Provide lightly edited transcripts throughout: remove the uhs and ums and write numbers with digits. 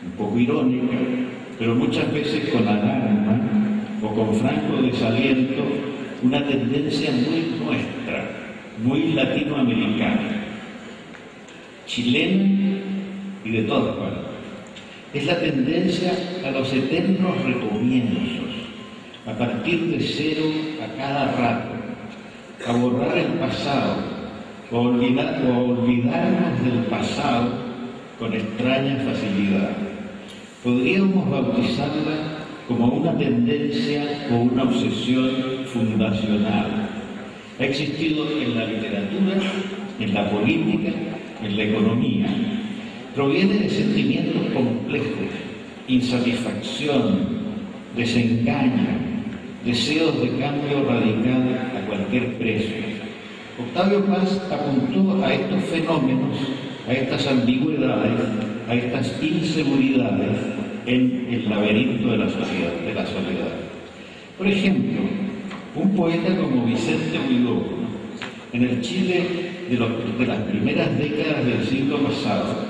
un poco irónica, pero muchas veces con alarma o con franco desaliento, una tendencia muy nuestra, muy latinoamericana, chilena y de todas partes. Es la tendencia a los eternos recomienzos, a partir de cero a cada rato, a borrar el pasado, o a olvidarnos del pasado con extraña facilidad. Podríamos bautizarla como una tendencia o una obsesión fundacional. Ha existido en la literatura, en la política, en la economía. Proviene de sentimientos complejos, insatisfacción, desengaño, deseos de cambio radical a cualquier precio. Octavio Paz apuntó a estos fenómenos, a estas ambigüedades, a estas inseguridades en El laberinto de la soledad. Por ejemplo, un poeta como Vicente Huidobro, en el Chile de las primeras décadas del siglo pasado,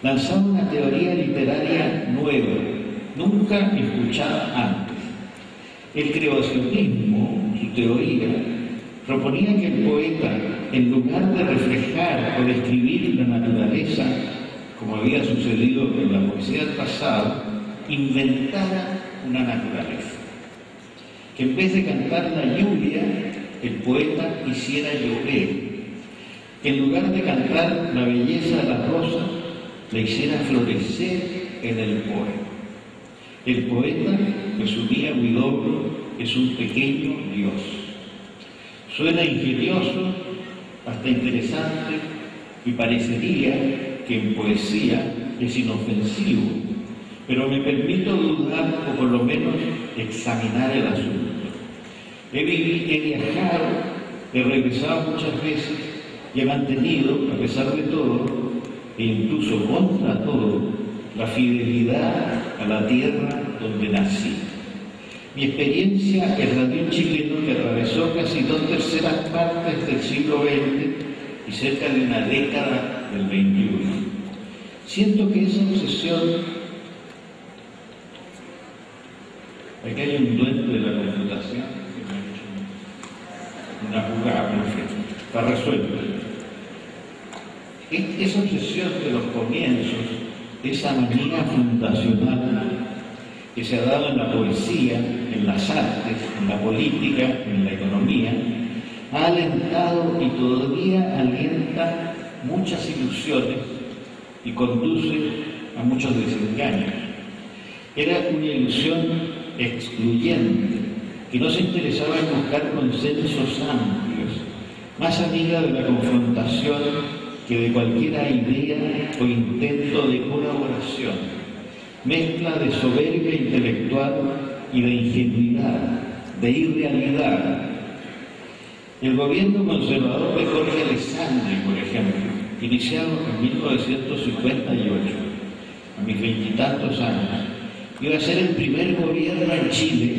lanzaba una teoría literaria nueva, nunca escuchada antes. El creacionismo, su teoría, proponía que el poeta, en lugar de reflejar o describir la naturaleza, como había sucedido en la poesía del pasado, inventara una naturaleza. Que en vez de cantar la lluvia, el poeta hiciera llover. Que en lugar de cantar la belleza de las rosas, la hiciera florecer en el poema. El poeta, resumía Huidobro, es un pequeño Dios. Suena ingenioso, hasta interesante, y parecería que en poesía es inofensivo, pero me permito dudar o por lo menos examinar el asunto. He viajado, he regresado muchas veces y he mantenido, a pesar de todo, e incluso contra todo, la fidelidad a la tierra donde nací. Mi experiencia es la de un chileno que atravesó casi 2/3 partes del siglo XX y cerca de una década del XXI. Siento que esa obsesión... Aquí hay un duende de la computación que me ha hecho una jugada perfecta. Está resuelto. Esa obsesión de los comienzos, esa manía fundacional que se ha dado en la poesía, en las artes, en la política, en la economía, ha alentado y todavía alienta muchas ilusiones y conduce a muchos desengaños. Era una ilusión excluyente, que no se interesaba en buscar consensos amplios, más amiga de la confrontación que de cualquier idea o intento de colaboración, mezcla de soberbia intelectual y de ingenuidad, de irrealidad. El gobierno conservador de Jorge Alessandri, por ejemplo, iniciado en 1958, a mis 20 y tantos años, iba a ser el primer gobierno en Chile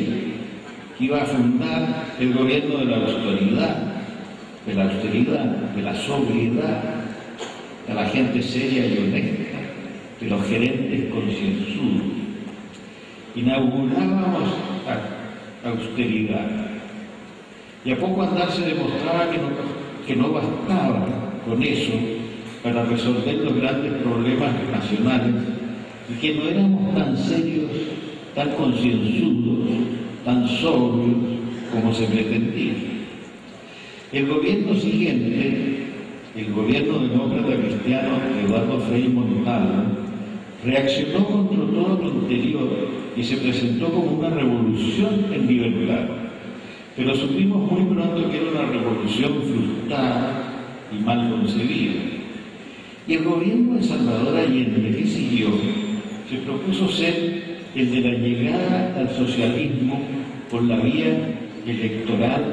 que iba a fundar el gobierno de la austeridad, de la sobriedad, de la gente seria y honesta, de los gerentes concienzudos. Inaugurábamos austeridad. Y a poco andar se demostraba que no bastaba con eso para resolver los grandes problemas nacionales y que no éramos tan serios, tan concienzudos, tan sobrios como se pretendía. El gobierno siguiente, el gobierno demócrata cristiano de Eduardo Frei Montalva, reaccionó contra todo lo anterior y se presentó como una revolución en libertad. Pero supimos muy pronto que era una revolución frustrada y mal concebida. Y el gobierno de Salvador Allende, que siguió, se propuso ser el de la llegada al socialismo por la vía electoral,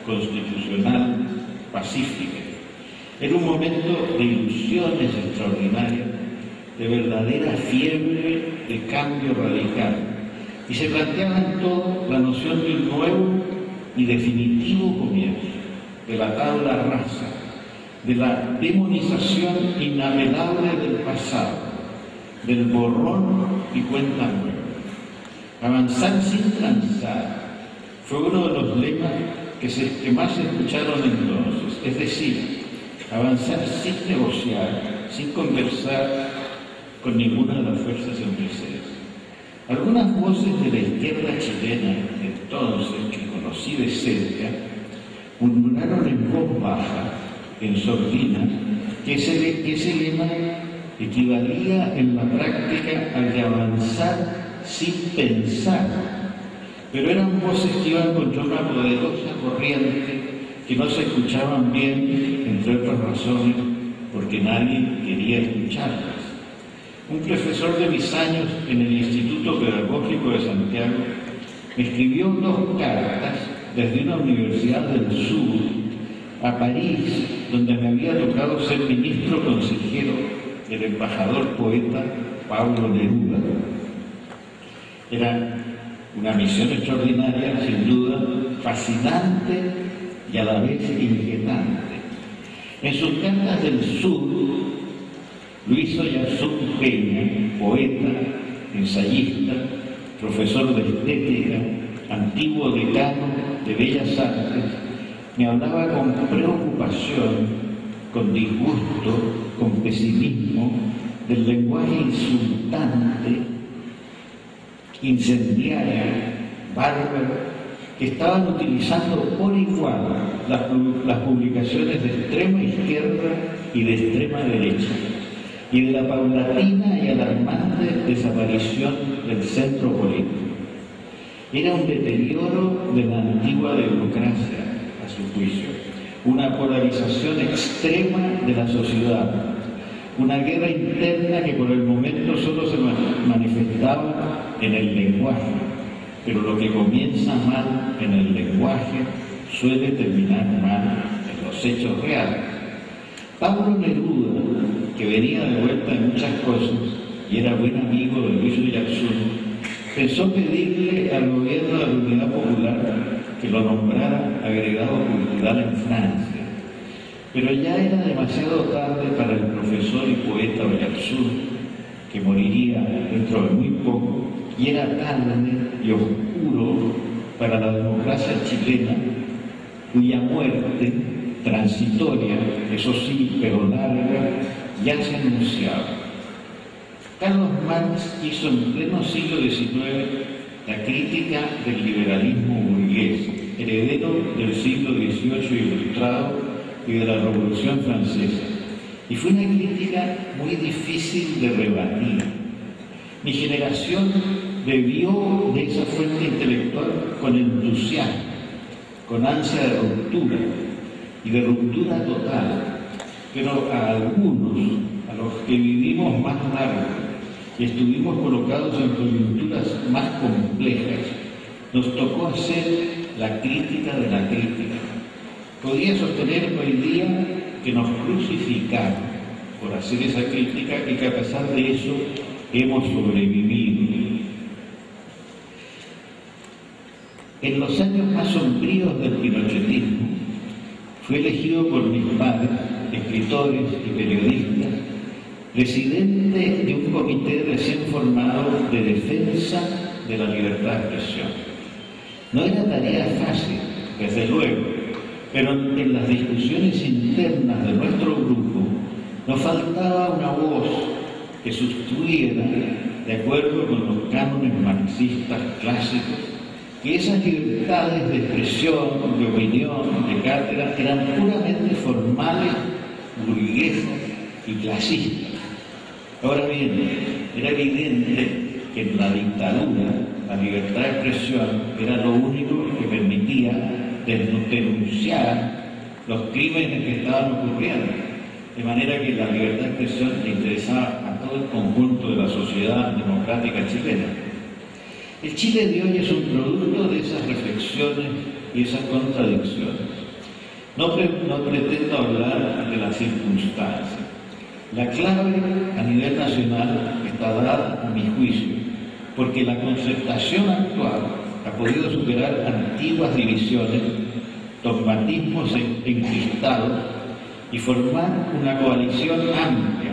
constitucional, pacífica. Era un momento de ilusiones extraordinarias, de verdadera fiebre de cambio radical. Y se planteaba en todo la noción de un nuevo y definitivo comienzo, de la tabla rasa, de la demonización inapelable del pasado, del borrón y cuenta nueva. Avanzar sin transar fue uno de los lemas que más se escucharon entonces, es decir, avanzar sin negociar, sin conversar con ninguna de las fuerzas en presencia. Algunas voces de la izquierda chilena entonces, que conocí de cerca, murmuraron en voz baja, en sordina, que ese lema equivalía en la práctica al de avanzar sin pensar, pero eran voces que iban contra una poderosa corriente que no se escuchaban bien, entre otras razones, porque nadie quería escucharlas. Un profesor de mis años en el Instituto Pedagógico de Santiago me escribió 2 cartas desde una universidad del sur a París, donde me había tocado ser ministro consejero del embajador poeta Pablo Neruda. Era una misión extraordinaria, sin duda, fascinante y a la vez inquietante. En sus cartas del sur, Luis Oyarzún Peña, poeta, ensayista, profesor de estética, antiguo decano de Bellas Artes, me hablaba con preocupación, con disgusto, con pesimismo, del lenguaje insultante, incendiario, bárbaro, que estaban utilizando por igual las publicaciones de extrema izquierda y de extrema derecha, y de la paulatina y alarmante desaparición del centro político. Era un deterioro de la antigua democracia, a su juicio, una polarización extrema de la sociedad, una guerra interna que por el momento solo se manifestaba en el lenguaje, pero lo que comienza mal en el lenguaje suele terminar mal en los hechos reales. Pablo Neruda, que venía de vuelta en muchas cosas y era buen amigo de Luis Oyarzún, pensó pedirle al gobierno de la Unidad Popular que lo nombrara agregado cultural en Francia. Pero ya era demasiado tarde para el profesor y poeta Oyarzún, que moriría dentro de muy poco, y era tarde y oscuro para la democracia chilena, cuya muerte transitoria, eso sí, pero larga, ya se anunciaba. Carlos Marx hizo en pleno siglo XIX la crítica del liberalismo burgués, heredero del siglo XVIII ilustrado y de la Revolución Francesa. Y fue una crítica muy difícil de rebatir. Mi generación bebió de esa fuente intelectual con entusiasmo, con ansia de ruptura y de ruptura total, pero a algunos, a los que vivimos más largo y estuvimos colocados en coyunturas más complejas, nos tocó hacer la crítica de la crítica. Podría sostener hoy día que nos crucificaron por hacer esa crítica y que a pesar de eso hemos sobrevivido. En los años más sombríos del pinochetismo, fue elegido por mis padres, escritores y periodistas, presidente de un comité recién formado de defensa de la libertad de expresión. No era tarea fácil, desde luego, pero en las discusiones internas de nuestro grupo nos faltaba una voz que sustituyera, de acuerdo con los cánones marxistas clásicos, que esas libertades de expresión, de opinión, de cátedra, eran puramente formales, burguesas y clasistas. Ahora bien, era evidente que en la dictadura la libertad de expresión era lo único que permitía denunciar los crímenes que estaban ocurriendo, de manera que la libertad de expresión le interesaba a todo el conjunto de la sociedad democrática chilena. El Chile de hoy es un producto de esas reflexiones y esas contradicciones. No pretendo hablar de las circunstancias. La clave a nivel nacional está dada, a mi juicio, porque la concertación actual ha podido superar antiguas divisiones, dogmatismos enquistados y formar una coalición amplia